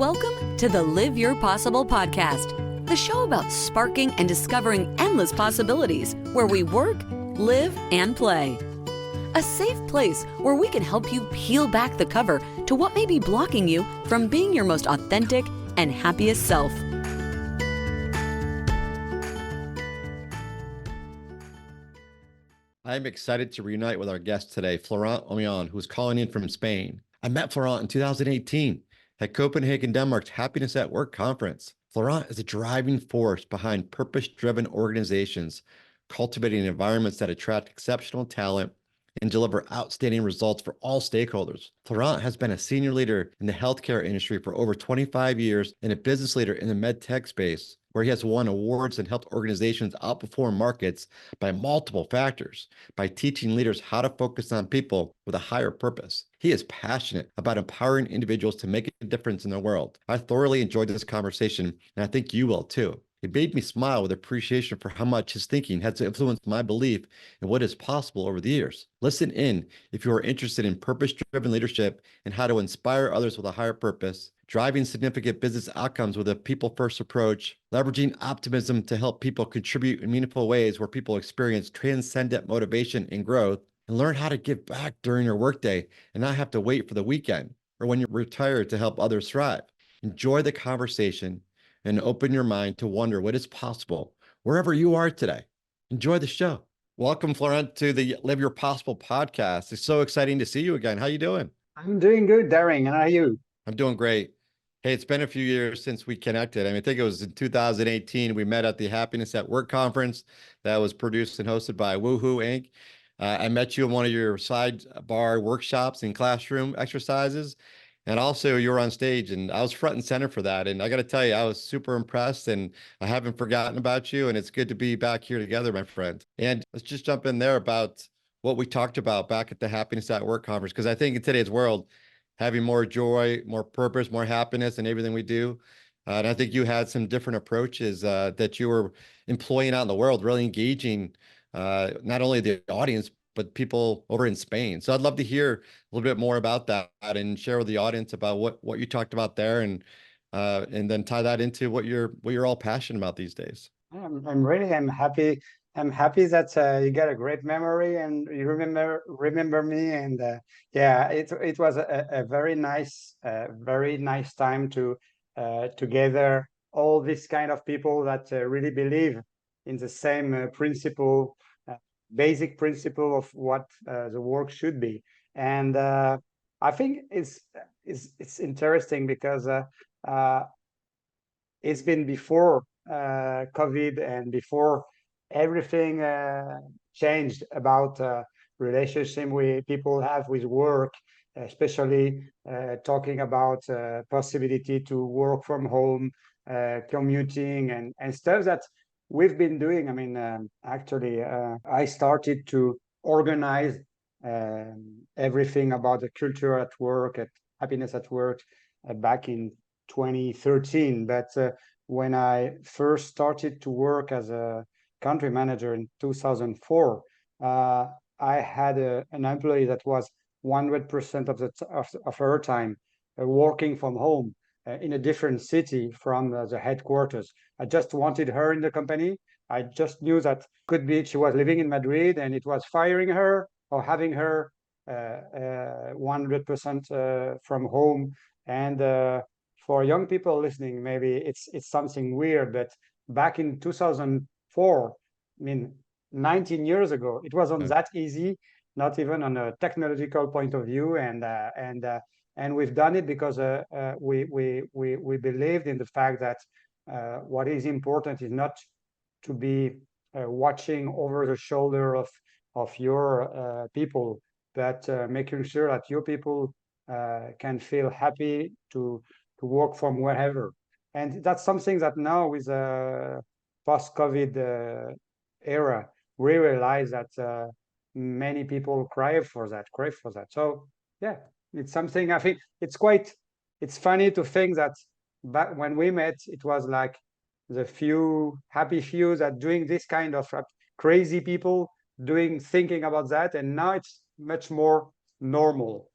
Welcome to the Live Your Possible podcast, the show about sparking and discovering endless possibilities where we work, live, and play. A safe place where we can help you peel back the cover to what may be blocking you from being your most authentic and happiest self. I'm excited to reunite with our guest today, Florent Amion, who's calling in from Spain. I met Florent in 2018 at Copenhagen, Denmark's Happiness at Work conference. Florent is a driving force behind purpose-driven organizations, cultivating environments that attract exceptional talent and deliver outstanding results for all stakeholders. Florent has been a senior leader in the healthcare industry for over 25 years and a business leader in the med tech space, where he has won awards and helped organizations outperform markets by multiple factors by teaching leaders how to focus on people with a higher purpose. He is passionate about empowering individuals to make a difference in the world. I thoroughly enjoyed this conversation, and I think you will too. It made me smile with appreciation for how much his thinking has influenced my belief in what is possible over the years. Listen in if you are interested in purpose-driven leadership and how to inspire others with a higher purpose, driving significant business outcomes with a people-first approach, leveraging optimism to help people contribute in meaningful ways where people experience transcendent motivation and growth, and learn how to give back during your workday and not have to wait for the weekend or when you're retired to help others thrive. Enjoy the conversation and open your mind to wonder what is possible wherever you are today. Enjoy the show. Welcome, Florent, to the Live Your Possible podcast. It's so exciting to see you again. How you doing? I'm doing good, Darrin. How are you? I'm doing great. Hey, it's been a few years since we connected. I think it was in 2018. We met at the Happiness at Work conference that was produced and hosted by Woohoo Inc. I met you in one of your sidebar workshops and classroom exercises. And also you were on stage and I was front and center for that. And I got to tell you, I was super impressed and I haven't forgotten about you. And it's good to be back here together, my friend. And let's just jump in there about what we talked about back at the Happiness at Work conference. Because I think in today's world, having more joy, more purpose, more happiness in everything we do. And I think you had some different approaches that you were employing out in the world, really engaging not only the audience, but people over in Spain. So I'd love to hear a little bit more about that and share with the audience about what you talked about there, and then tie that into what you're all passionate about these days. I'm happy. I'm happy that you got a great memory and you remember me. And yeah, it was a very nice time to gather all these kind of people that really believe in the same principle. Basic principle of what the work should be. And I think it's interesting because it's been before COVID and before everything changed about relationship people have with work, especially talking about possibility to work from home, commuting and stuff that we've been doing. Actually, I started to organize everything about the culture at work, at happiness at work, back in 2013. But when I first started to work as a country manager in 2004, I had an employee that was 100% of her time working from home in a different city from the headquarters. I just wanted her in the company. I just knew that could be she was living in Madrid and it was firing her or having her 100% from home. And for young people listening, maybe it's something weird, but back in 2004, 19 years ago, it wasn't that easy, not even on a technological point of view. And we've done it because we believed in the fact that what is important is not to be watching over the shoulder of your people, but making sure that your people can feel happy to work from wherever. And that's something that now with post-COVID era, we realize that many people crave for that. So yeah, it's something I think it's funny to think that back when we met, it was like the happy few that doing this kind of crazy people thinking about that. And now it's much more normal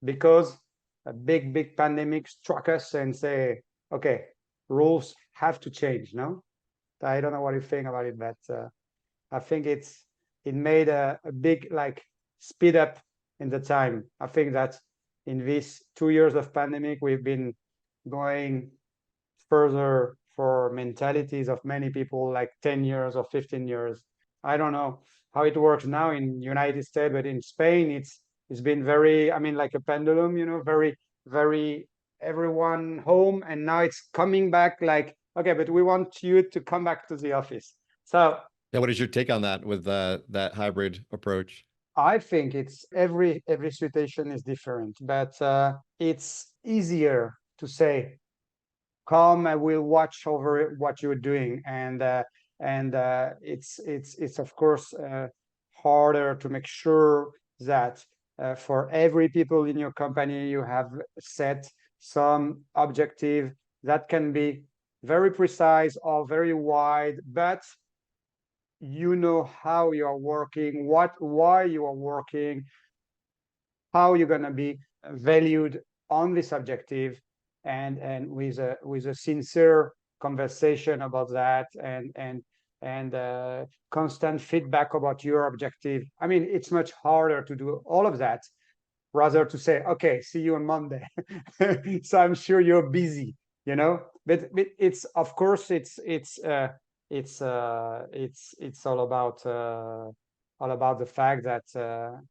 because a big pandemic struck us and say, okay, rules have to change. No, I don't know what you think about it, but I think it made a big like speed up in the time. I think that in these 2 years of pandemic, we've been going further for mentalities of many people, like 10 years or 15 years. I don't know how it works now in United States, but in Spain, it's been very, I mean, like a pendulum, very everyone home, and now it's coming back like, okay, but we want you to come back to the office. So Yeah, what is your take on that with that hybrid approach? I think it's every situation is different, but it's easier to say, come, I will watch over what you're doing, and it's of course harder to make sure that for every people in your company you have set some objective that can be very precise or very wide, but you know how you are working, why you are working, how you're going to be valued on this objective, and with a sincere conversation about that, and constant feedback about your objective. I mean, it's much harder to do all of that rather to say, okay, see you on Monday. So I'm sure you're busy, but it's, of course, it's all about the fact that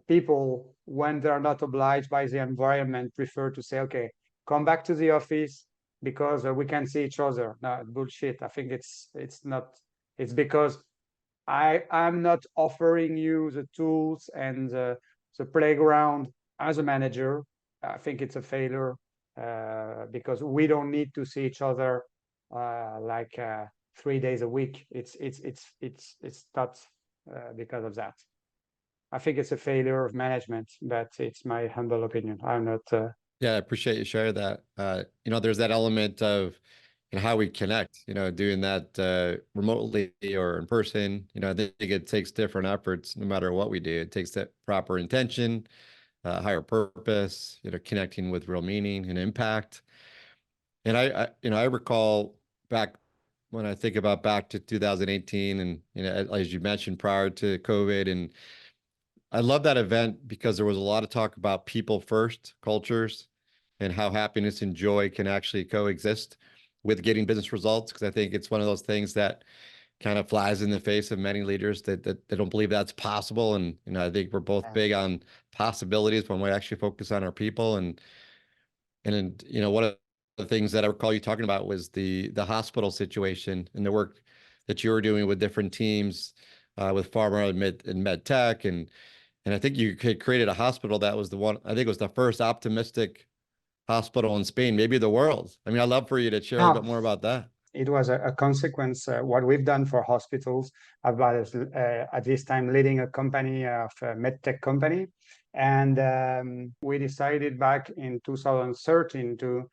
people, when they're not obliged by the environment, prefer to say, okay, come back to the office because we can see each other. No, bullshit. I think it's not. It's because I'm not offering you the tools and the playground as a manager. I think it's a failure because we don't need to see each other like 3 days a week. It's not because of that. I think it's a failure of management, but it's my humble opinion. I'm not. Yeah, I appreciate you sharing that. There's that element of how we connect, doing that remotely or in person. I think it takes different efforts no matter what we do. It takes that proper intention, higher purpose, connecting with real meaning and impact. And I recall back when I think about back to 2018 and, as you mentioned, prior to COVID. And I love that event because there was a lot of talk about people first cultures and how happiness and joy can actually coexist with getting business results. Because I think it's one of those things that kind of flies in the face of many leaders that they don't believe that's possible. And I think we're both big on possibilities when we actually focus on our people. And one of the things that I recall you talking about was the hospital situation and the work that you were doing with different teams with pharma and med tech, and I think you created a hospital that was I think it was the first optimistic hospital in Spain, maybe the world. I mean, I'd love for you to share a little bit more about that. It was a consequence. What we've done for hospitals. I was at this time leading a company of a medtech company, and we decided back in 2013 to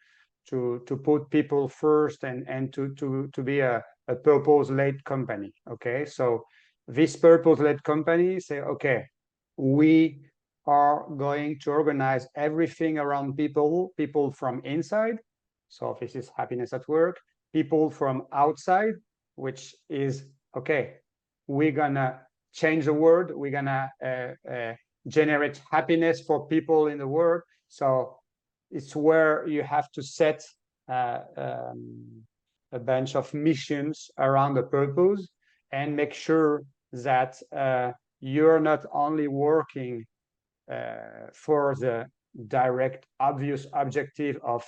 put people first and to be a purpose-led company. Okay, so this purpose-led company say, okay, we are going to organize everything around people from inside. So this is happiness at work. People from outside, which is, okay, we're gonna change the world. We're gonna generate happiness for people in the world. So it's where you have to set a bunch of missions around the purpose and make sure that you're not only working for the direct, obvious objective of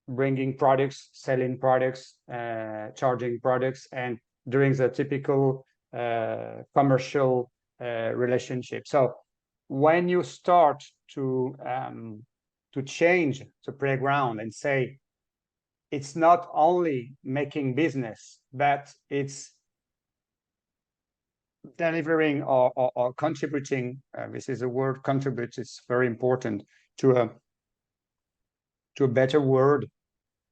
bringing products, selling products, charging products, and doing the typical commercial relationship. So when you start to change the playground and say it's not only making business, but it's delivering or contributing, this is a word, contribute, it's very important, to a better world.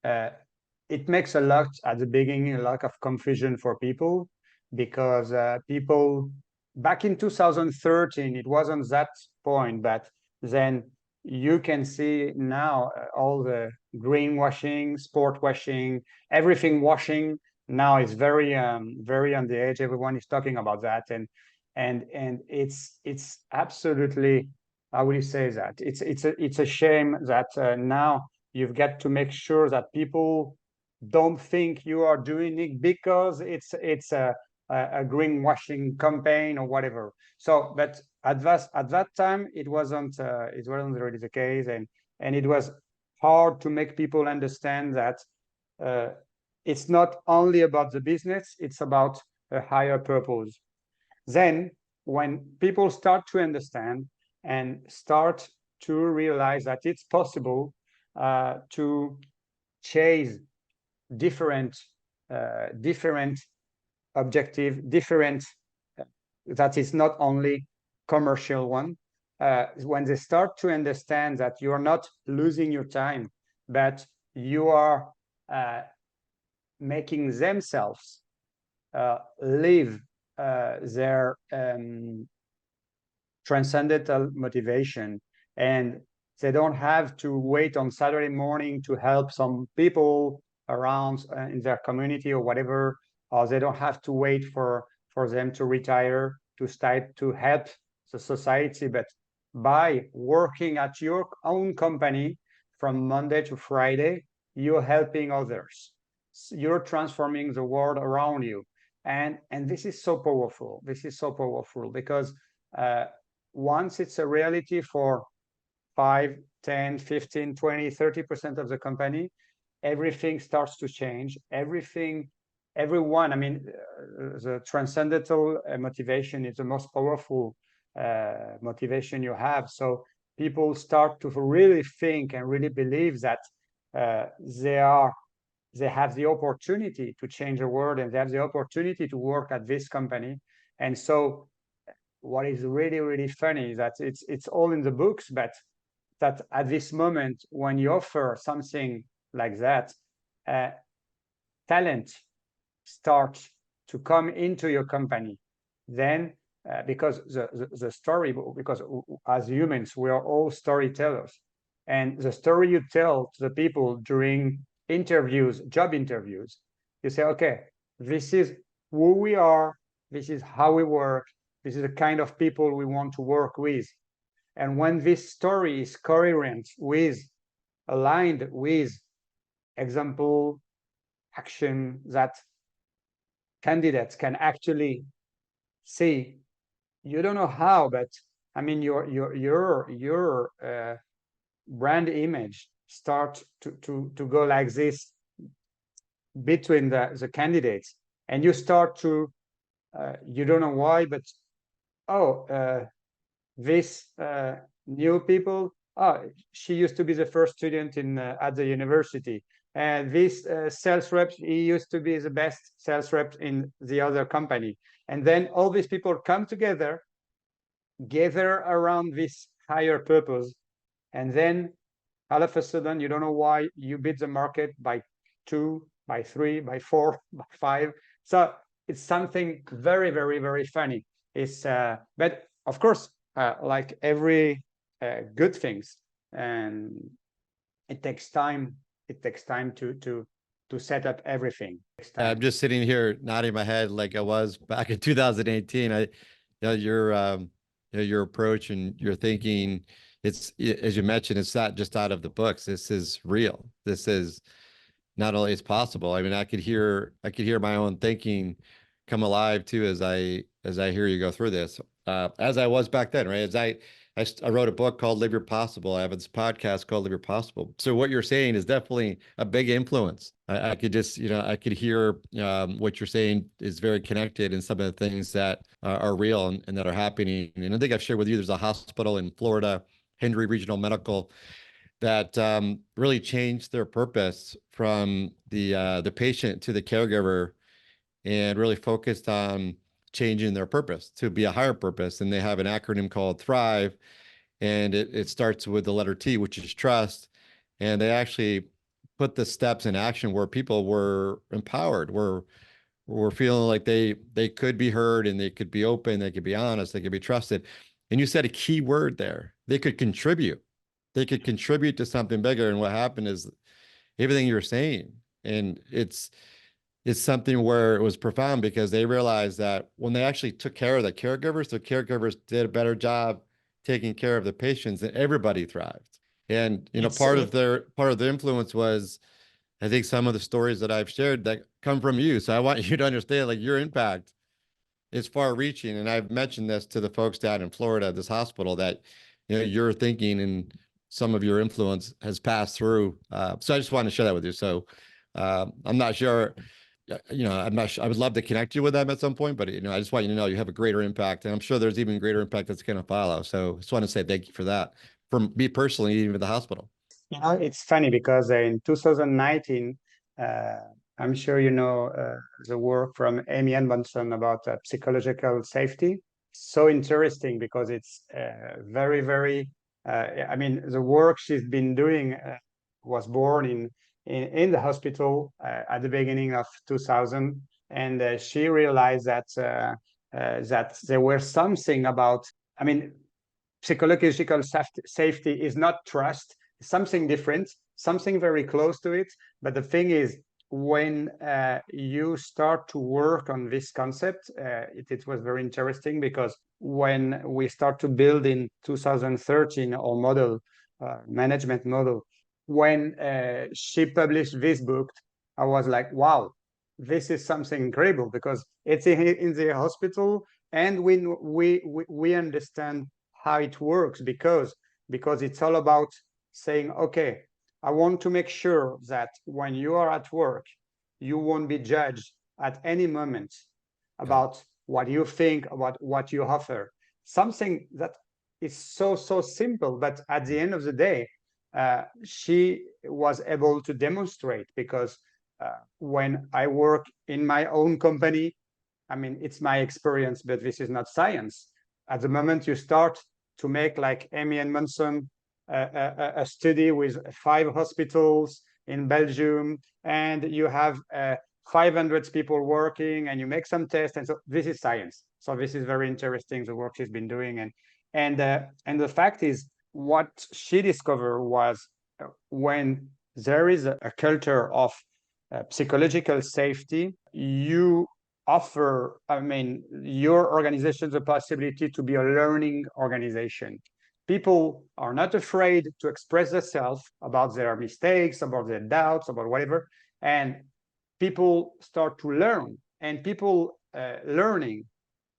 It makes a lot at the beginning, a lot of confusion for people, because people back in 2013, it wasn't that point, but then you can see now all the greenwashing, sport washing, everything washing now is very on the edge. Everyone is talking about that, and it's absolutely, how would you say that? It's a shame that now you've got to make sure that people don't think you are doing it because it's a greenwashing campaign or whatever. So, but at that time, it wasn't really the case, and it was hard to make people understand that uh, it's not only about the business; it's about a higher purpose. Then, when people start to understand and start to realize that it's possible to chase different different objective, different that is not only commercial one. When they start to understand that you are not losing your time, but you are making themselves live their transcendental motivation, and they don't have to wait on Saturday morning to help some people around in their community or whatever, or they don't have to wait for them to retire to start to help the society, but by working at your own company from Monday to Friday, you're helping others. You're transforming the world around you. And this is so powerful. This is so powerful because once it's a reality for 5, 10, 15, 20, 30% of the company, everything starts to change. Everyone, I mean, the transcendental motivation is the most powerful motivation you have. So people start to really think and really believe that they have the opportunity to change the world, and they have the opportunity to work at this company. And so what is really, really funny is that it's all in the books, but that at this moment, when you offer something like that, talent starts to come into your company. Then, because the story, because as humans, we are all storytellers. And the story you tell to the people during interviews, job interviews, you say, okay, this is who we are, this is how we work, this is the kind of people we want to work with. And when this story is coherent with, aligned with example, action that candidates can actually see, you don't know how, but I mean, your brand image start to go like this between the candidates, and you start to, you don't know why, but this new people, she used to be the first student in at the university, and this sales rep, he used to be the best sales rep in the other company. And then all these people come together, gather around this higher purpose, and then all of a sudden, you don't know why, you beat the market by 2, by 3, by 4, by 5. So it's something very, very, very funny. It's but of course, like every good things, and it takes time. It takes time to set up everything. I'm just sitting here nodding my head like I was back in 2018. Your approach and your thinking, it's, as you mentioned, it's not just out of the books. This is real. This is not only it's possible. I mean, I could hear my own thinking come alive too as I hear you go through this. As I was back then, right? I wrote a book called Live Your Possible. I have this podcast called Live Your Possible. So what you're saying is definitely a big influence. I could just, I could hear what you're saying is very connected in some of the things that are real and that are happening. And I think I've shared with you, there's a hospital in Florida, Henry Regional Medical, that really changed their purpose from the patient to the caregiver, and really focused on changing their purpose to be a higher purpose. And they have an acronym called Thrive, and it starts with the letter T, which is trust. And they actually put the steps in action where people were empowered, were feeling like they could be heard, and they could be open, they could be honest, they could be trusted. And you said a key word there: they could contribute. they could contribute to something bigger. And what happened is everything you're saying. And it's something where it was profound because they realized that when they actually took care of the caregivers did a better job taking care of the patients, and everybody thrived. And It's part of their influence was, I think, some of the stories that I've shared that come from you. So I want you to understand, like, your impact is far reaching. And I've mentioned this to the folks down in Florida, this hospital, that your thinking and some of your influence has passed through. So I just wanted to share that with you. So I'm not sure, I'm not sure. I would love to connect you with them at some point, but I just want you to know you have a greater impact, and I'm sure there's even greater impact that's going to follow. So I just want to say thank you for that, from me personally, even with the hospital. it's funny because in 2019, I'm sure you know the work from Amy Edmondson about psychological safety. So interesting because it's very, very, I mean, the work she's been doing was born in the hospital at the beginning of 2000. And she realized that there was something about, I mean, psychological safety is not trust, something different, something very close to it. But the thing is, when you start to work on this concept, it was very interesting because when we start to build in 2013 our model, management model, when she published this book, I was like, wow, this is something incredible because it's in the hospital, and we understand how it works because it's all about saying, okay, I want to make sure that when you are at work, you won't be judged at any moment about what you think, about what you offer. Something that is so simple, but at the end of the day, she was able to demonstrate because when I work in my own company, I mean, it's my experience, but this is not science. At the moment you start to make, like Amy and Munson, a study with 5 hospitals in Belgium, and you have 500 people working, and you make some tests, and so this is science. So this is very interesting, the work she's been doing, and the fact is, what she discovered was when there is a culture of psychological safety, you offer, I mean, your organization the possibility to be a learning organization. People are not afraid to express themselves about their mistakes, about their doubts, about whatever, and people start to learn. And people learning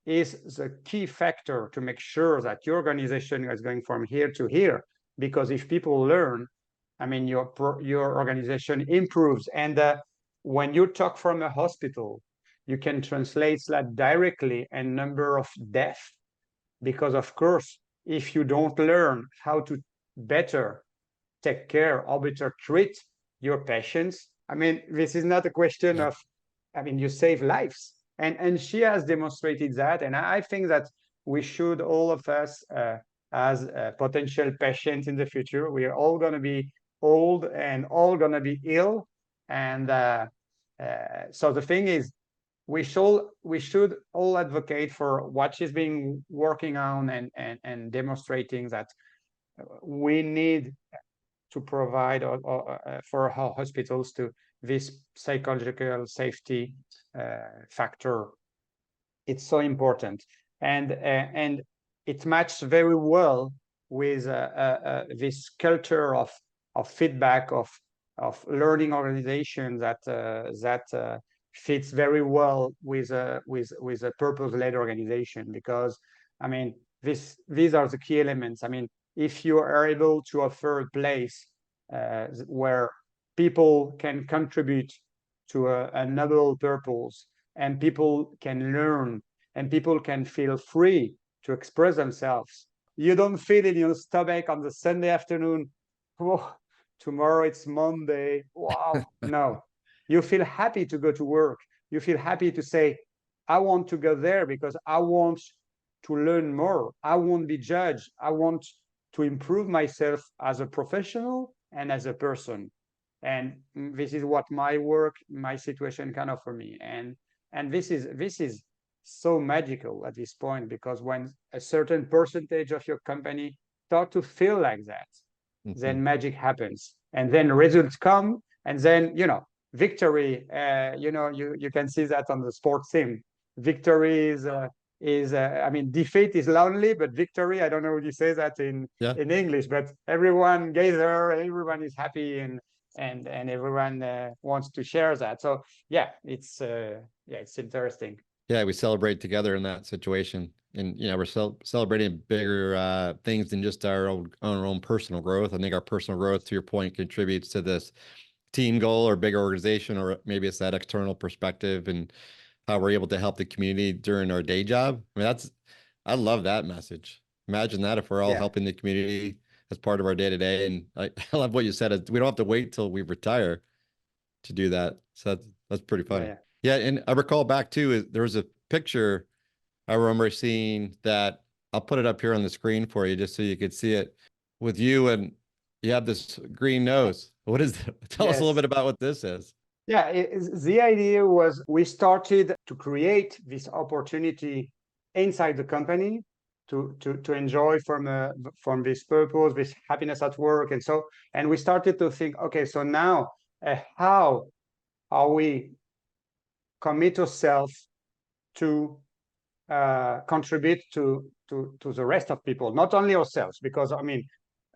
is the key factor to make sure that your organization is going from here to here. Because if people learn, I mean, your organization improves. And when you talk from a hospital, you can translate that directly in number of deaths. Because of course, if you don't learn how to better take care or better treat your patients, I mean, this is not a question of, I mean, you save lives. And she has demonstrated that. And I think that we should, all of us, as potential patients in the future, we are all going to be old and all going to be ill. And so the thing is, we should all advocate for what she's been working on, and demonstrating that we need to provide for our hospitals to this psychological safety factor. It's so important, and it matches very well with this culture of feedback, of learning organization that fits very well with a purpose-led organization. Because I mean, these are the key elements. I mean, if you are able to offer a place where people can contribute to a noble purpose, and people can learn, and people can feel free to express themselves, you don't feel in your stomach on the Sunday afternoon, oh, tomorrow it's Monday, wow. No, you feel happy to go to work. You feel happy to say, I want to go there because I want to learn more. I won't be judged. I want to improve myself as a professional and as a person. And this is what my work, my situation can offer me. And this is so magical at this point, because when a certain percentage of your company start to feel like that, then magic happens, and then results come, and then victory. You can see that on the sports team. Victory is I mean, defeat is lonely, but victory, I don't know how you say that Yeah. in English, but everyone gather, everyone is happy, and everyone wants to share that. So yeah, it's interesting. Yeah, we celebrate together in that situation, and we're celebrating bigger things than just our own personal growth. I think our personal growth, to your point, contributes to this team goal or bigger organization, or maybe it's that external perspective and how we're able to help the community during our day job. I mean, I love that message. Imagine that if we're all Yeah. helping the community as part of our day to day. And I love what you said. We don't have to wait till we retire to do that. So that's pretty Yeah, funny. yeah. Yeah, and I recall back too, there was a picture I remember seeing that I'll put it up here on the screen for you just so you could see it with you, and you have this green nose. What is that? Tell us a little Yes. bit about what this is. Yeah, the idea was we started to create this opportunity inside the company to enjoy from this purpose, this happiness at work, and we started to think, okay, so now how are we commit ourselves to contribute to the rest of people, not only ourselves, because I mean,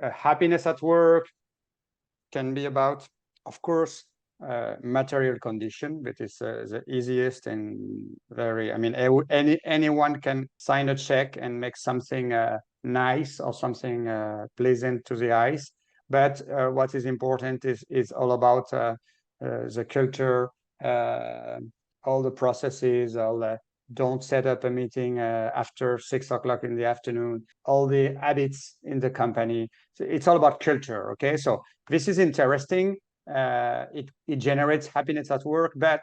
happiness at work can be about, of course, material condition, but it's the easiest and very, I mean, anyone can sign a check and make something nice or something pleasant to the eyes. But what is important is all about the culture, all the processes, all the don't set up a meeting after 6 o'clock in the afternoon, all the habits in the company. So it's all about culture. Okay, so this is interesting. It generates happiness at work, but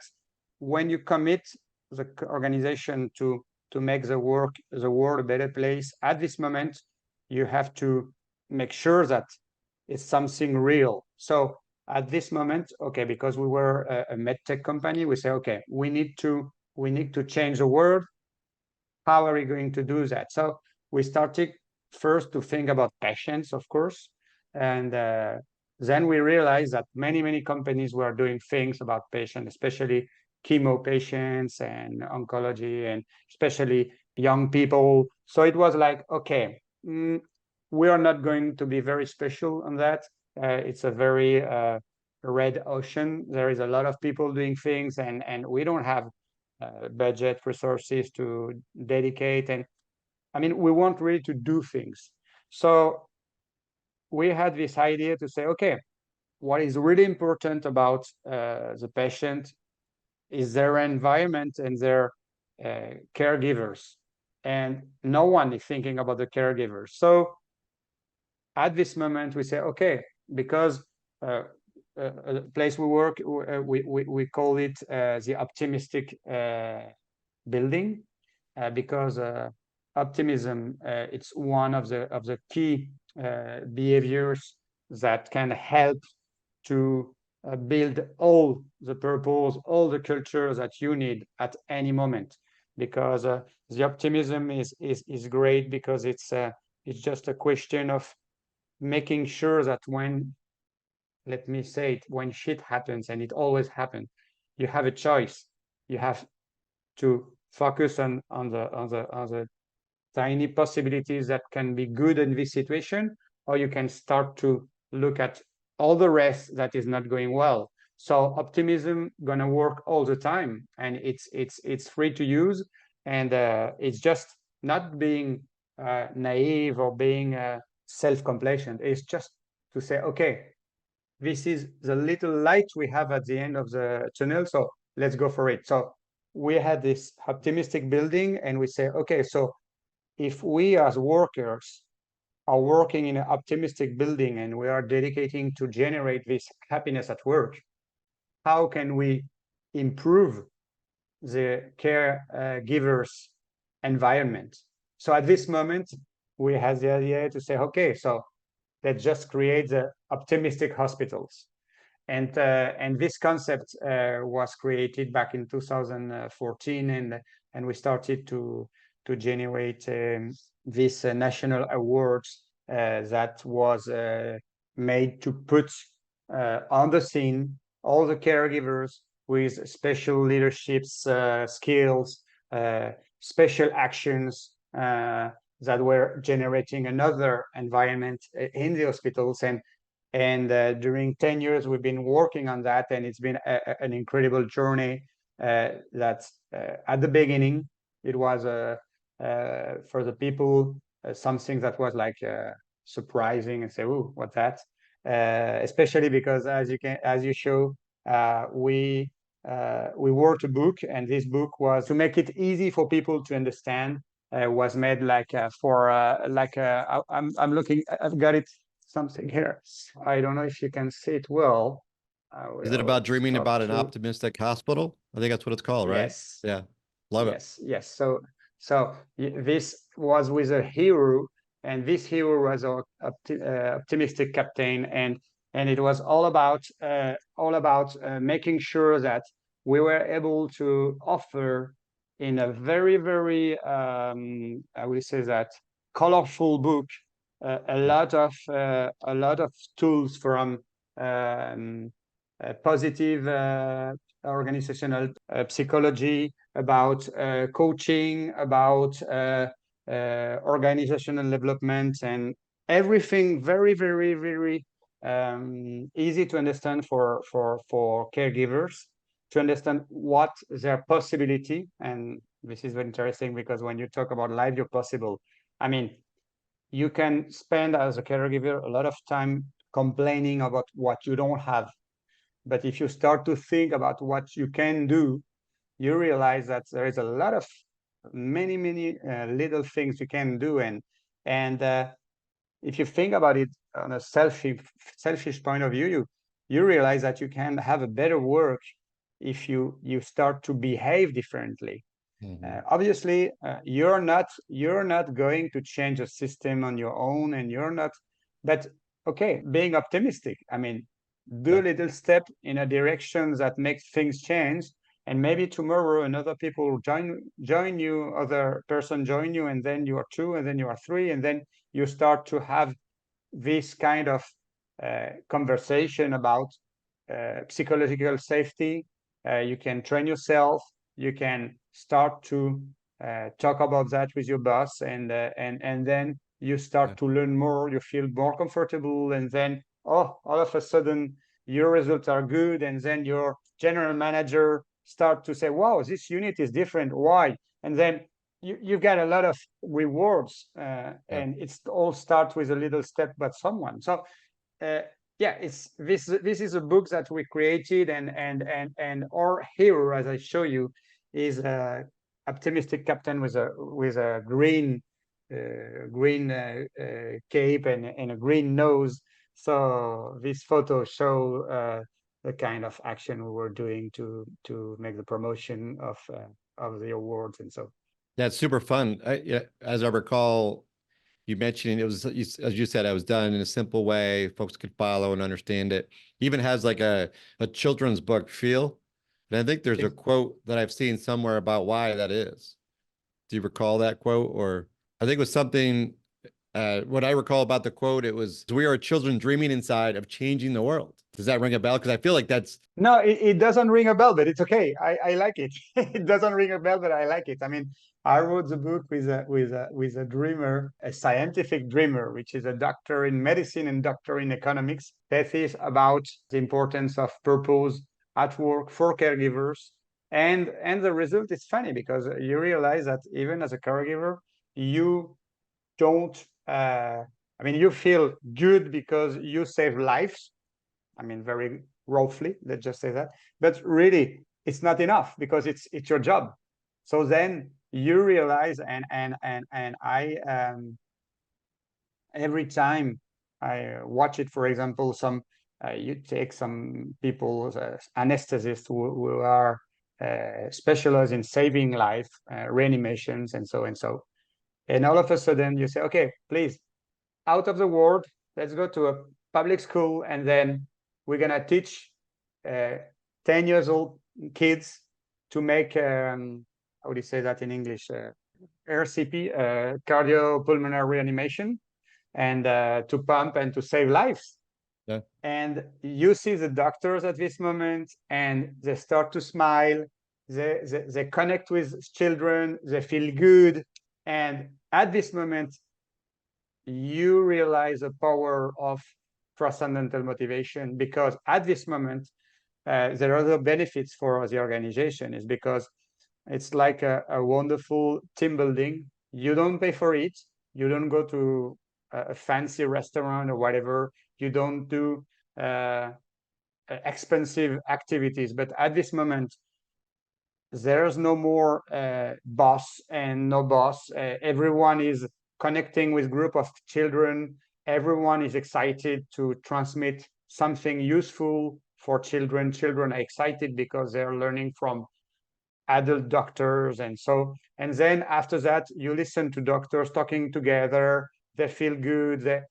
when you commit the organization to make the world a better place at this moment, you have to make sure that it's something real. So at this moment, okay, because we were a medtech company, we say, okay, we need to change the world. How are we going to do that? So we started first to think about patients, of course, and then we realized that many companies were doing things about patients, especially chemo patients and oncology, and especially young people. So it was like, okay, we are not going to be very special on that. It's a very red ocean. There is a lot of people doing things, and we don't have budget resources to dedicate. And I mean, we want really to do things. So we had this idea to say, okay, what is really important about the patient is their environment and their caregivers. And no one is thinking about the caregivers. So at this moment, we say, okay, because the place we work, we call it the optimistic building, because optimism, it's one of the key behaviors that can help to build all the purpose, all the culture that you need at any moment. Because the optimism is great, because it's just a question of making sure that when, let me say it, when shit happens, and it always happens, you have a choice. You have to focus on the tiny possibilities that can be good in this situation, or you can start to look at all the rest that is not going well. So optimism gonna work all the time, and it's free to use, and it's just not being naive or being self-complacent. It's just to say, okay, this is the little light we have at the end of the tunnel, so let's go for it. So we had this optimistic building, and we say, okay, so if we as workers are working in an optimistic building and we are dedicating to generate this happiness at work, how can we improve the caregivers environment? So at this moment, we had the idea to say, okay, so let's just create the optimistic hospitals. And this concept was created back in 2014, and we started to generate this national awards that was made to put on the scene all the caregivers with special leaderships skills, special actions that were generating another environment in the hospitals. And during 10 years, we've been working on that, and it's been an incredible journey. That at the beginning, it was for the people something that was like surprising and say, "Oh, what's that?" Especially because, as you show, we wrote a book, and this book was to make it easy for people to understand. Was made like I'm looking. I've got it something here. I don't know if you can see it well. I Is it about will dreaming stop about an to. optimistic hospital? I think that's what it's called, right? Yes, Yeah. Love it. yes. So this was with a hero, and this hero was an optimistic captain, and it was all about making sure that we were able to offer in a very, very I will say that colorful book a lot of tools from um, positive organizational psychology, about coaching, about organizational development, and everything very, very, very easy to understand for caregivers to understand what their possibility. And this is very interesting, because when you talk about life your possible, I mean, you can spend as a caregiver a lot of time complaining about what you don't have. But if you start to think about what you can do, you realize that there is a lot of many, many little things you can do. And if you think about it on a selfish point of view, you realize that you can have a better work if you start to behave differently. Obviously, you're not going to change a system on your own, and you're not. But okay, being optimistic. I mean, do a little step in a direction that makes things change, and maybe tomorrow another people join you, other person join you, and then you are two, and then you are three, and then you start to have this kind of conversation about psychological safety. You can train yourself. You can start to talk about that with your boss, and then you start to learn more. You feel more comfortable, and then all of a sudden your results are good, and then your general manager start to say, "Wow, this unit is different. Why?" And then you get a lot of rewards, Yeah. and it's all start with a little step, but someone. So uh, yeah, it's this is a book that we created, and our hero, as I show you, is a optimistic captain with a green cape and a green nose. So this photo show the kind of action we were doing to make the promotion of the awards. And so That's super fun. Yeah, as I recall, you mentioning it was, as you said, I was done in a simple way. Folks could follow and understand it. Even has like a children's book feel. And I think there's a quote that I've seen somewhere about why that is. Do you recall that quote? Or I think it was something, what I recall about the quote, it was, we are children dreaming inside of changing the world. Does that ring a bell? Because I feel like that's, No, it doesn't ring a bell, but it's okay. I like it. It doesn't ring a bell, but I like it. I mean, I wrote the book with a dreamer, a scientific dreamer, which is a doctor in medicine and doctor in economics. That is about the importance of purpose at work for caregivers. And the result is funny, because you realize that even as a caregiver, you don't I mean, you feel good because you save lives. I mean, very roughly, let's just say that. But really, it's not enough, because it's your job. So then you realize, and I every time I watch it, for example, you take some people, anesthetists who are specialized in saving life, reanimations, and so and so. And all of a sudden, you say, okay, please, out of the ward, let's go to a public school, and then we're gonna teach uh, 10 years old kids to make how do you say that in English, RCP, cardiopulmonary reanimation, and to pump and to save lives. Yeah. And you see the doctors at this moment, and they start to smile. They connect with children. They feel good. And at this moment, you realize the power of transcendental motivation, because at this moment, there are other benefits for the organization, is because it's like a wonderful team building. You don't pay for it. You don't go to a fancy restaurant or whatever. You don't do expensive activities. But at this moment, there's no more boss and no boss. Everyone is connecting with group of children. Everyone is excited to transmit something useful for children. Children are excited because they're learning from adult doctors. And then after that, you listen to doctors talking together. They feel good.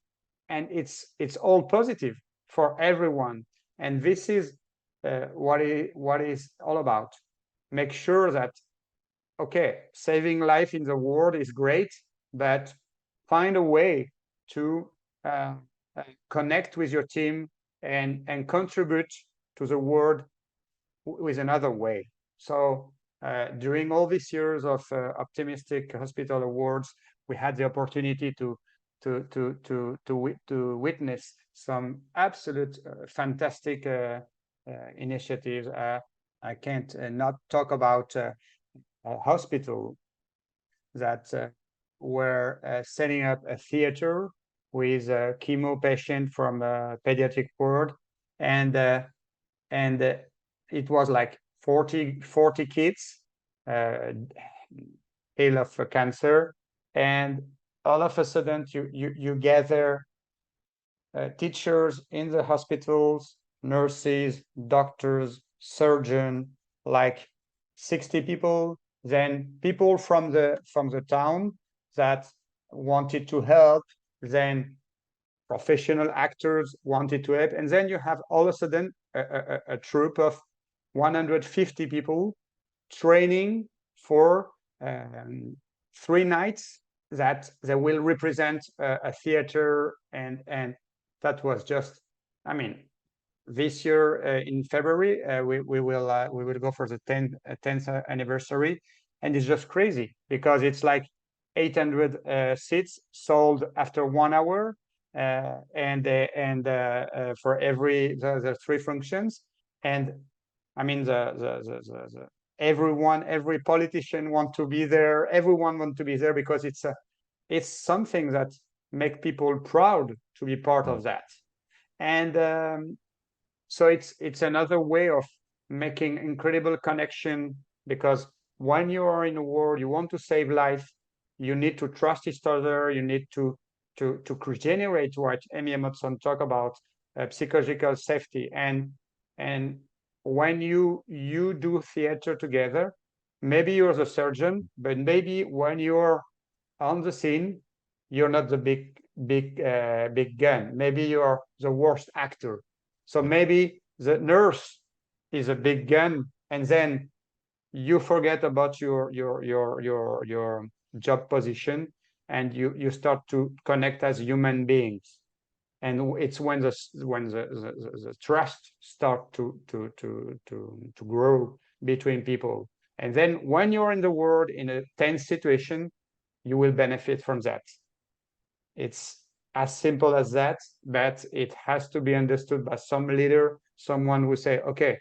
And it's all positive for everyone. And this is what is all about. Make sure that, okay, saving life in the world is great, but find a way to connect with your team and contribute to the world with another way. So during all these years of Optimistic Hospital Awards, we had the opportunity to witness some absolute fantastic initiatives. I can't not talk about a hospital that were setting up a theater with a chemo patient from a pediatric ward, and it was like 40 kids ill of cancer, and all of a sudden you gather teachers in the hospitals, nurses, doctors, surgeon, like 60 people, then people from the town that wanted to help, then professional actors wanted to help, and then you have all of a sudden a troop of 150 people training for 3 nights that they will represent a theater, and that was just, I mean, this year in February we will go for the 10th anniversary, and it's just crazy because it's like 800 seats sold after 1 hour, and for the 3 functions. And I mean, every politician want to be there. Everyone want to be there because it's something that make people proud to be part of that. And so it's another way of making incredible connection, because when you are in a world, you want to save life, you need to trust each other, you need to generate what Amy Emerson talk about, psychological safety. And when you do theater together, maybe you're the surgeon, but maybe when you're on the scene, you're not the big gun. Maybe you're the worst actor. So maybe the nurse is a big gun, and then you forget about your job position, and you start to connect as human beings. And it's when the trust start to grow between people. And then when you're in the world in a tense situation, you will benefit from that. It's as simple as that, but it has to be understood by some leader, someone who say, okay,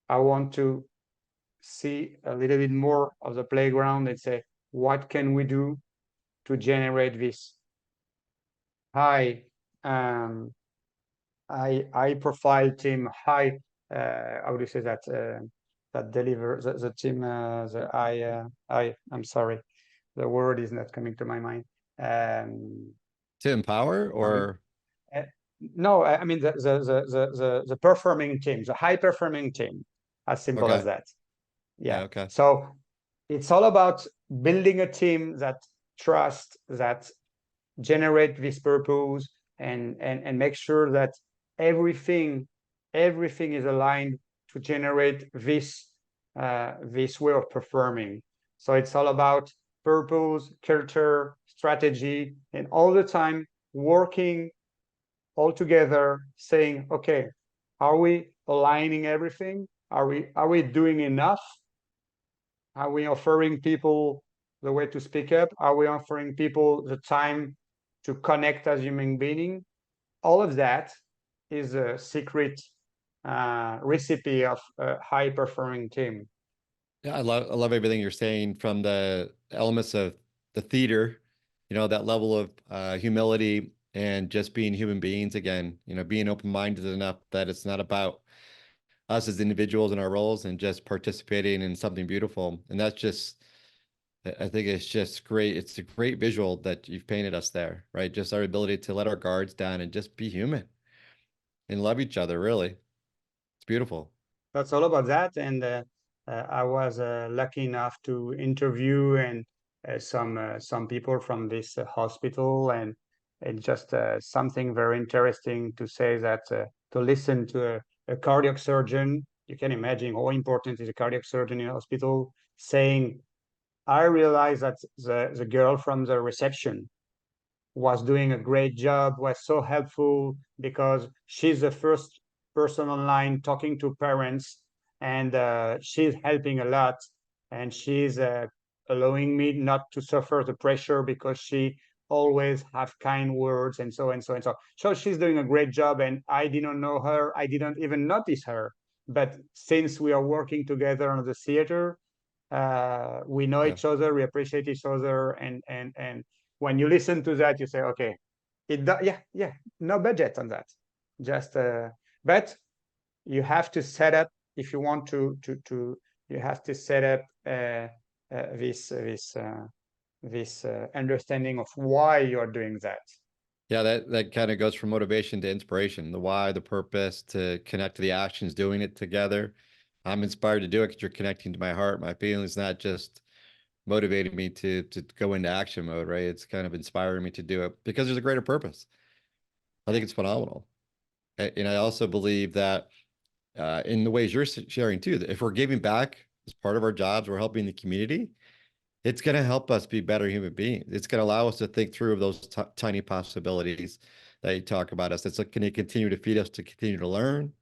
I want to see a little bit more of the playground, and say, what can we do to generate this high profile team, high how do you say that, that deliver the team, I'm sorry, the word is not coming to my mind. To empower, or no, I mean the performing team, the high performing team, as simple as that. Yeah. Okay. So it's all about building a team that trust, that generate this purpose, and make sure that everything is aligned to generate this way of performing. So it's all about purpose, culture, strategy, and all the time working all together saying, okay, are we aligning everything? Are we doing enough? Are we offering people the way to speak up? Are we offering people the time to connect as human being? All of that is a secret recipe of a high performing team. Yeah, I love everything you're saying from the elements of the theater, that level of humility and just being human beings again, being open-minded enough that it's not about us as individuals in our roles and just participating in something beautiful. And that's just, I think it's just great. It's a great visual that you've painted us there, right? Just our ability to let our guards down and just be human and love each other, really. It's beautiful. That's all about that. And I was lucky enough to interview and some people from this hospital, and just something very interesting to say that to listen to a cardiac surgeon. You can imagine how important is a cardiac surgeon in a hospital saying, I realized that the girl from the reception was doing a great job, was so helpful because she's the first person online talking to parents, and she's helping a lot, and she's allowing me not to suffer the pressure because she always have kind words and so and so and so. So she's doing a great job, and I didn't know her. I didn't even notice her. But since we are working together on the theater, we know Yeah. each other, we appreciate each other, and when you listen to that, you say, okay, yeah, yeah, no budget on that, just but you have to set up if you want to you have to set up this understanding of why you're doing that. Yeah, that kind of goes from motivation to inspiration, the why, the purpose, to connect to the actions, doing it together. I'm inspired to do it because you're connecting to my heart, my feelings, not just motivating me to go into action mode, right? It's kind of inspiring me to do it because there's a greater purpose. I think it's phenomenal. And I also believe that in the ways you're sharing too, that if we're giving back as part of our jobs, we're helping the community, it's going to help us be better human beings. It's going to allow us to think through of those tiny possibilities that you talk about us. It's going to continue to feed us to continue to learn,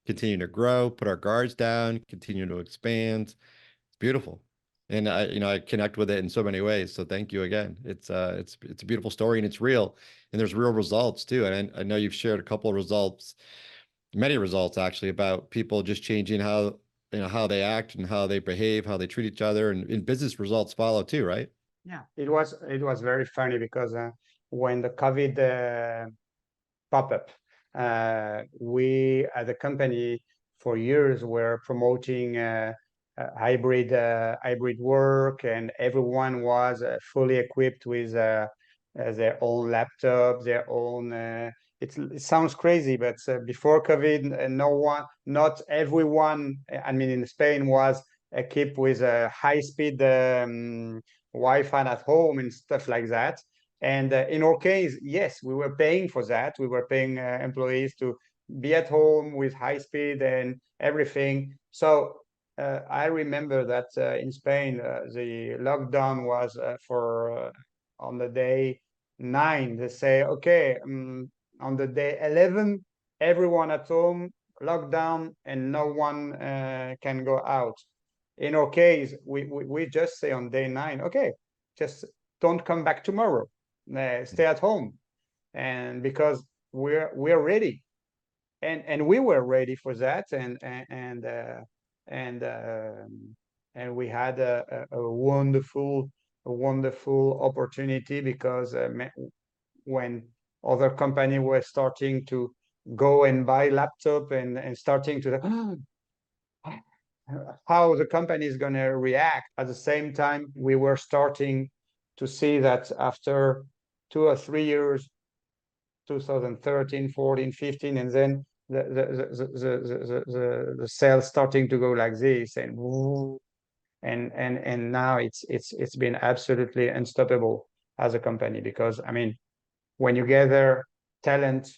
continue to grow, put our guards down, continue to expand. It's beautiful. And I connect with it in so many ways. So thank you again. It's a beautiful story and it's real. And there's real results too. And I know you've shared a couple of results, many results actually, about people just changing how they act and how they behave, how they treat each other, and business results follow too, right? Yeah, it was very funny because when the COVID pop up. We, as a company, for years were promoting hybrid work, and everyone was fully equipped with their own laptop, their own. It sounds crazy, but before COVID, not everyone, I mean, in Spain, was equipped with a high-speed Wi-Fi at home and stuff like that. And in our case, yes, we were paying for that. We were paying employees to be at home with high speed and everything. So I remember that in Spain, the lockdown was for on the day 9. They say, okay, on the day 11, everyone at home, lockdown, and no one can go out. In our case, we just say on day 9, okay, just don't come back tomorrow, stay at home, and because we're ready, and we were ready for that, and and we had a wonderful opportunity because when other company were starting to go and buy laptop and starting to how the company is going to react. At the same time, we were starting to see that after 2 or 3 years, 2013, 14, 15, and then the sales starting to go like this, and woo, and now it's been absolutely unstoppable as a company, because I mean, when you gather talent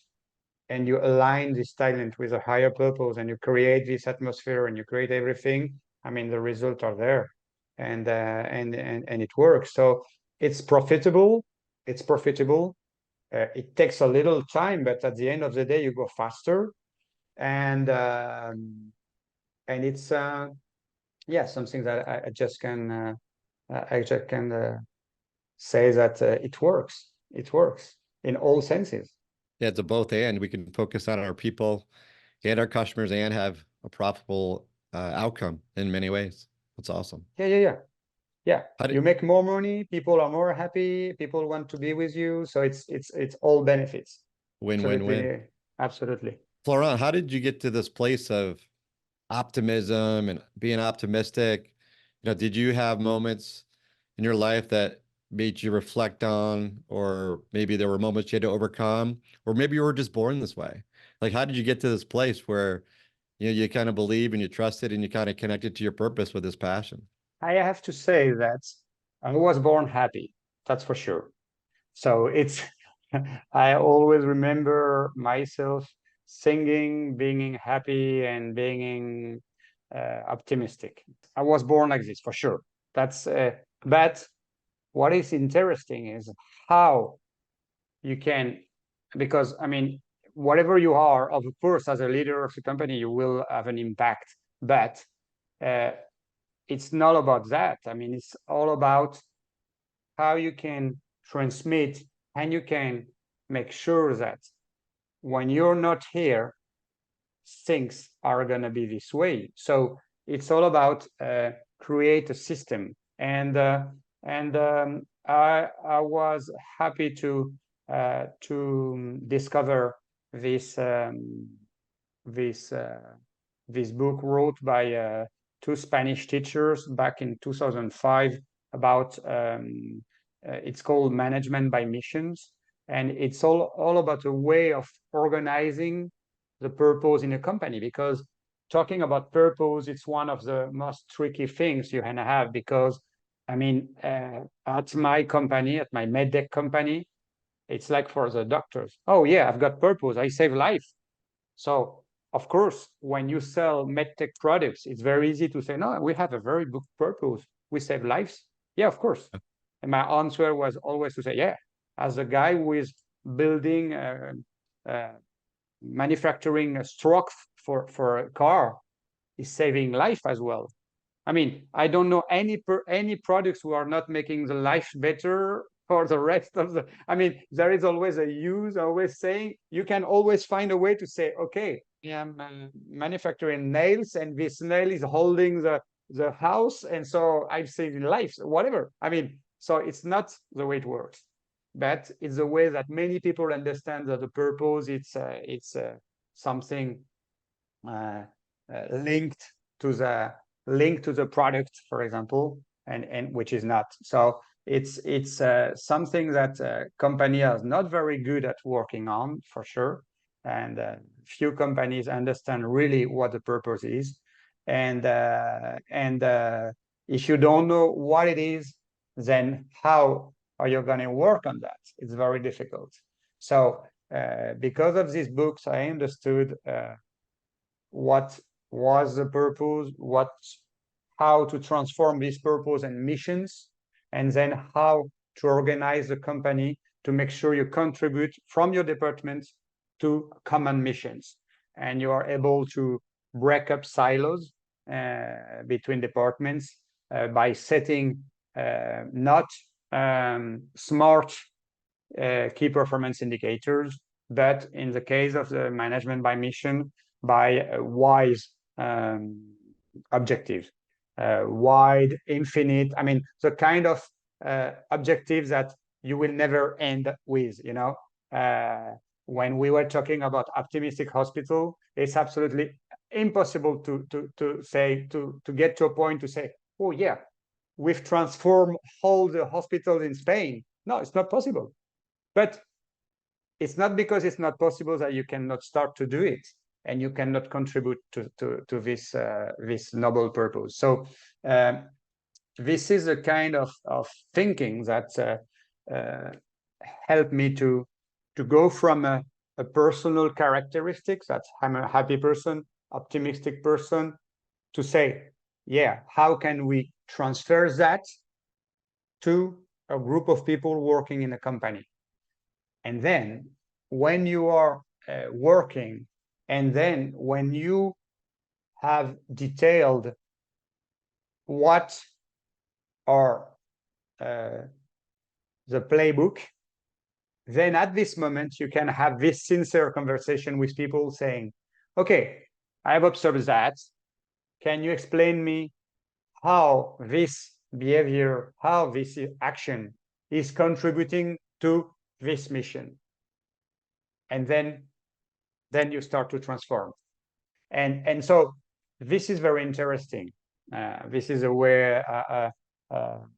and you align this talent with a higher purpose and you create this atmosphere and you create everything, I mean, the results are there, and it works. So it's profitable. It's profitable. it takes a little time, but at the end of the day, you go faster, and it's yeah, something that I just can say that it works. It works in all senses. Yeah, it's a both and. We can focus on our people and our customers and have a profitable outcome in many ways. That's awesome. Yeah. How do, You make more money, people are more happy, people want to be with you, so it's all benefits. win, win, win. Absolutely, absolutely. Florent, how did you get to this place of optimism and being optimistic? Did you have moments in your life that made you reflect on, or maybe there were moments you had to overcome, or maybe you were just born this way? Like, how did you get to this place where, you kind of believe and you trust it and you kind of connected to your purpose with this passion? I have to say that I was born happy, that's for sure. So it's I always remember myself singing, being happy, and being optimistic. I was born like this for sure. That's but what is interesting is how you can, because I mean, whatever you are, of course, as a leader of the company, you will have an impact. But uh, it's not about that. I mean, it's all about how you can transmit, and you can make sure that when you're not here, things are going to be this way. So it's all about create a system. And I was happy to discover this this this book wrote by two Spanish teachers back in 2005 about it's called Management by Missions, and it's all about a way of organizing the purpose in a company, because talking about purpose, it's one of the most tricky things you can have, because I mean, at my company, at my medtech company, it's like for the doctors. Oh yeah, I've got purpose. I save life. So of course, when you sell medtech products, it's very easy to say, no, we have a very good purpose. We save lives. Yeah, of course. And my answer was always to say, yeah, as a guy who is building, manufacturing a stroke for a car, is saving life as well. I mean, I don't know any products who are not making the life better for the rest of the. I mean, there is always a use. Always saying you can always find a way to say, okay, I'm manufacturing nails, and this nail is holding the house, and so I'm saving lives. Whatever. I mean, so it's not the way it works, but it's the way that many people understand that the purpose. It's something uh, linked to the product, for example, and which is not. So it's something that company are not very good at working on, for sure, and few companies understand really what the purpose is, and if you don't know what it is, then how are you going to work on that? It's very difficult. So because of these books, I understood what was the purpose, how to transform this purpose and missions, and then how to organize the company to make sure you contribute from your department to common missions, and you are able to break up silos between departments by setting not smart key performance indicators, but in the case of the management by mission, by wise objectives, wide, infinite. I mean, the kind of objectives that you will never end with. When we were talking about optimistic hospital, it's absolutely impossible to get to a point to say, oh yeah, we've transformed all the hospitals in Spain. No, it's not possible. But it's not because it's not possible that you cannot start to do it, and you cannot contribute to this noble purpose. So this is a kind of thinking that helped me to go from a personal characteristics, that I'm a happy person, optimistic person, to say, yeah, how can we transfer that to a group of people working in a company? And then when you are working, and then when you have detailed what are the playbook, then at this moment you can have this sincere conversation with people saying, okay, I've observed that. Can you explain me how this behavior, how this action is contributing to this mission? And then you start to transform. And so this is very interesting. This is a way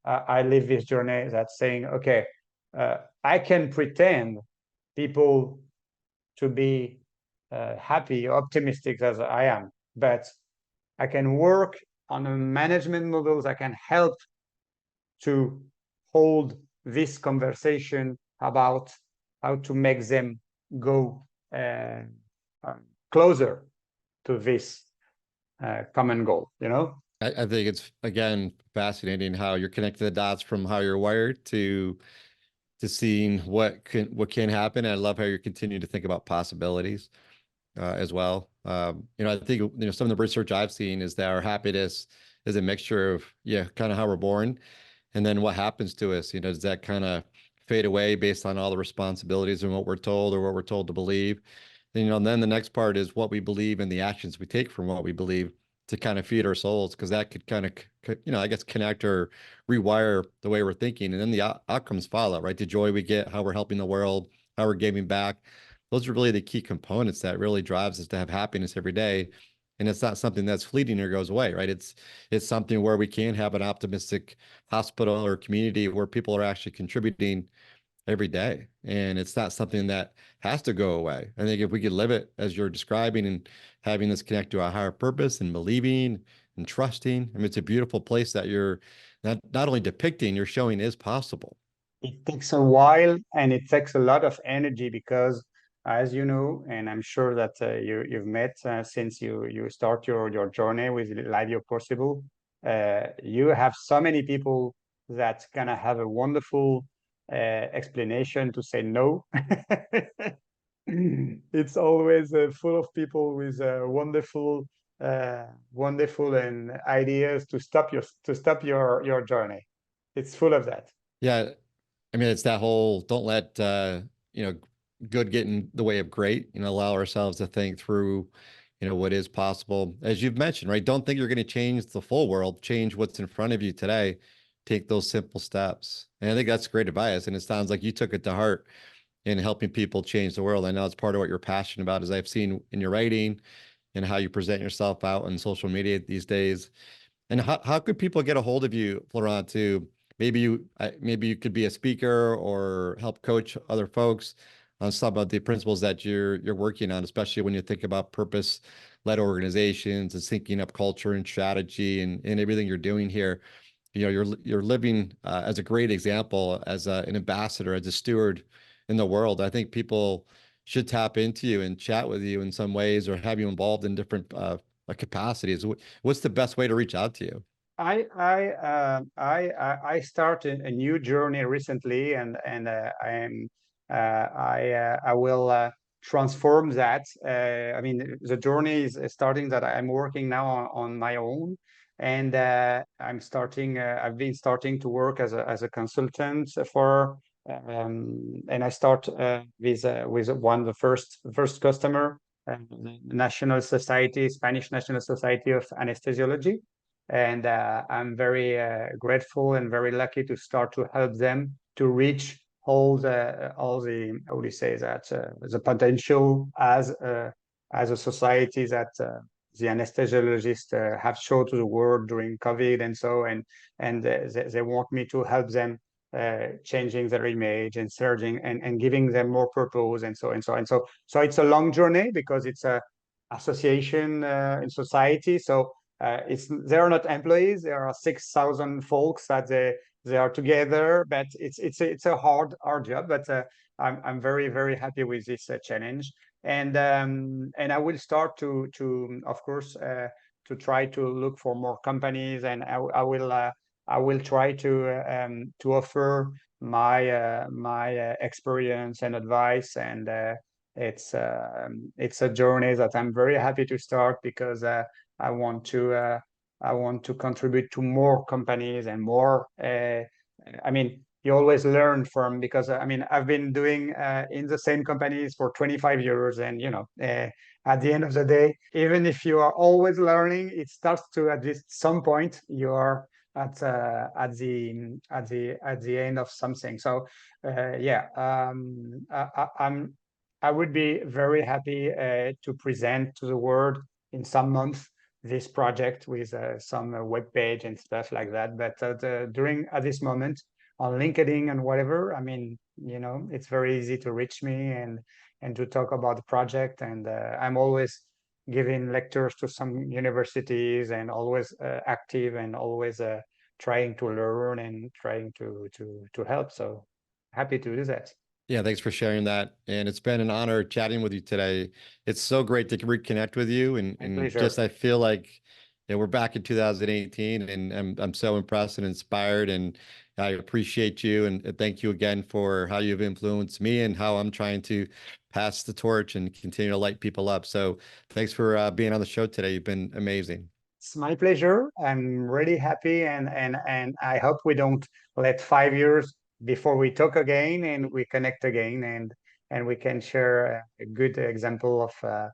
I live this journey, that's saying, okay, I can pretend people to be happy, optimistic as I am, but I can work on a management models. I can help to hold this conversation about how to make them go closer to this common goal, you know? I think it's, again, fascinating how you're connecting the dots from how you're wired to seeing what can happen. And I love how you're continuing to think about possibilities as well. I think some of the research I've seen is that our happiness is a mixture of, yeah, kind of how we're born, and then what happens to us. Does that kind of fade away based on all the responsibilities and what we're told or what we're told to believe? Then the next part is what we believe and the actions we take from what we believe to kind of feed our souls, because that could kind of, I guess, connect or rewire the way we're thinking. And then the outcomes follow, right? The joy we get, how we're helping the world, how we're giving back. Those are really the key components that really drives us to have happiness every day. And it's not something that's fleeting or goes away, right? It's something where we can have an optimistic hospital or community where people are actually contributing every day. And it's not something that has to go away. I think if we could live it as you're describing and having this connect to a higher purpose and believing and trusting, I mean, it's a beautiful place that you're not only depicting, you're showing is possible. It takes a while and it takes a lot of energy because, as you know, and I'm sure that you've met since you start your journey with Live Your Possible, you have so many people that gonna have a wonderful explanation to say no. It's always full of people with wonderful and ideas to stop your journey. It's full of that. Yeah. I mean, it's that whole don't let you know, good get in the way of great, allow ourselves to think through, what is possible. As you've mentioned, right? Don't think you're going to change the full world, change what's in front of you today. Take those simple steps. And I think that's great advice. And it sounds like you took it to heart in helping people change the world. I know it's part of what you're passionate about, as I've seen in your writing and how you present yourself out on social media these days. And how could people get a hold of you, Florent, to maybe you could be a speaker or help coach other folks on some of the principles that you're working on, especially when you think about purpose-led organizations and syncing up culture and strategy and everything you're doing here. You're living as a great example, as an ambassador, as a steward in the world. I think people should tap into you and chat with you in some ways, or have you involved in different capacities. What's the best way to reach out to you? I started a new journey recently, and I will transform that. I mean, the journey is starting that I'm working now on my own, and I've been starting to work as a consultant and I start with one of the first customer, the National Society, Spanish National Society of Anesthesiology. And I'm very grateful and very lucky to start to help them to reach all the how do you say that, the potential as a society that the anesthesiologists have shown to the world during COVID and so, and they want me to help them changing their image and surging and giving them more purpose and so and so and so. So it's a long journey because it's a association in society. So they are not employees. There are 6,000 folks that they are together, but it's a hard job. But I'm very happy with this challenge, and I will start to of course to try to look for more companies, and I will try to offer my experience and advice, and it's a journey that I'm very happy to start, because I want to I want to contribute to more companies and more. I mean, you always learn from, because I mean, I've been doing in the same companies for 25 years, and at the end of the day, even if you are always learning, it starts to, at least some point, you are at the end of something. So yeah, I would be very happy to present to the world in some months this project with some web page and stuff like that. But during at this moment on LinkedIn and whatever, I mean, it's very easy to reach me and to talk about the project. And I'm always giving lectures to some universities, and always active, and always trying to learn and trying to help. So happy to do that. Yeah, thanks for sharing that. And it's been an honor chatting with you today. It's so great to reconnect with you. And, My and pleasure. just, I feel like, we're back in 2018, and I'm so impressed and inspired, and I appreciate you, and thank you again for how you've influenced me and how I'm trying to pass the torch and continue to light people up. So thanks for being on the show today. You've been amazing. It's my pleasure. I'm really happy, and I hope we don't let 5 years before we talk again and we connect again, and we can share a good example of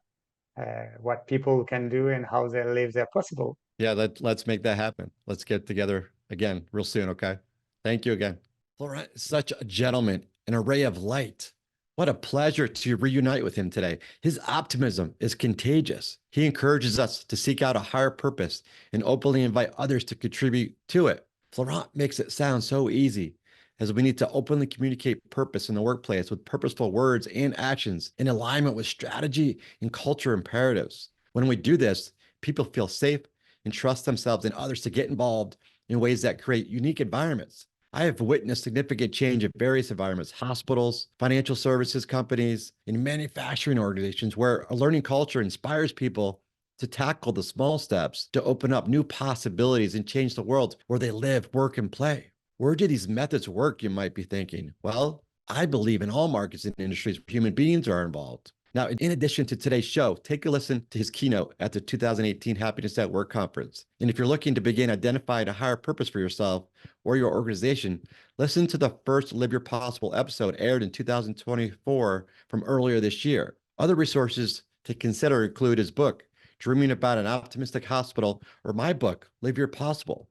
what people can do and how they live their possible. Yeah, let's make that happen. Let's get together again real soon, okay? Thank you again. Florent is such a gentleman, an array of light. What a pleasure to reunite with him today. His optimism is contagious. He encourages us to seek out a higher purpose and openly invite others to contribute to it. Florent makes it sound so easy, as we need to openly communicate purpose in the workplace with purposeful words and actions in alignment with strategy and culture imperatives. When we do this, people feel safe and trust themselves and others to get involved in ways that create unique environments. I have witnessed significant change in various environments, hospitals, financial services companies, and manufacturing organizations, where a learning culture inspires people to tackle the small steps to open up new possibilities and change the world where they live, work, and play. Where do these methods work, you might be thinking? Well, I believe in all markets and industries where human beings are involved. Now, in addition to today's show, take a listen to his keynote at the 2018 Happiness at Work conference. And if you're looking to begin identifying a higher purpose for yourself or your organization, listen to the first Live Your Possible episode, aired in 2024 from earlier this year. Other resources to consider include his book, Dreaming About an Optimistic Hospital, or my book, Live Your Possible.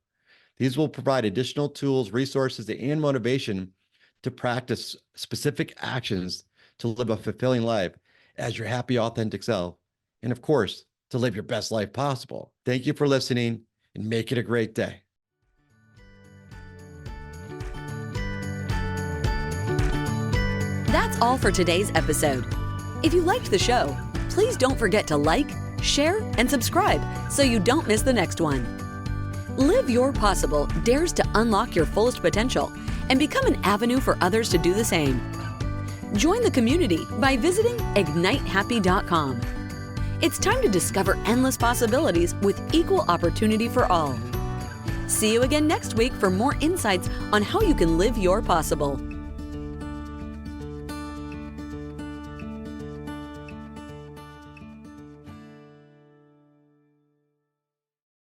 These will provide additional tools, resources, and motivation to practice specific actions to live a fulfilling life as your happy, authentic self, and of course, to live your best life possible. Thank you for listening, and make it a great day. That's all for today's episode. If you liked the show, please don't forget to like, share, and subscribe so you don't miss the next one. Live Your Possible dares to unlock your fullest potential and become an avenue for others to do the same. Join the community by visiting ignitehappy.com. It's time to discover endless possibilities with equal opportunity for all. See you again next week for more insights on how you can live your possible.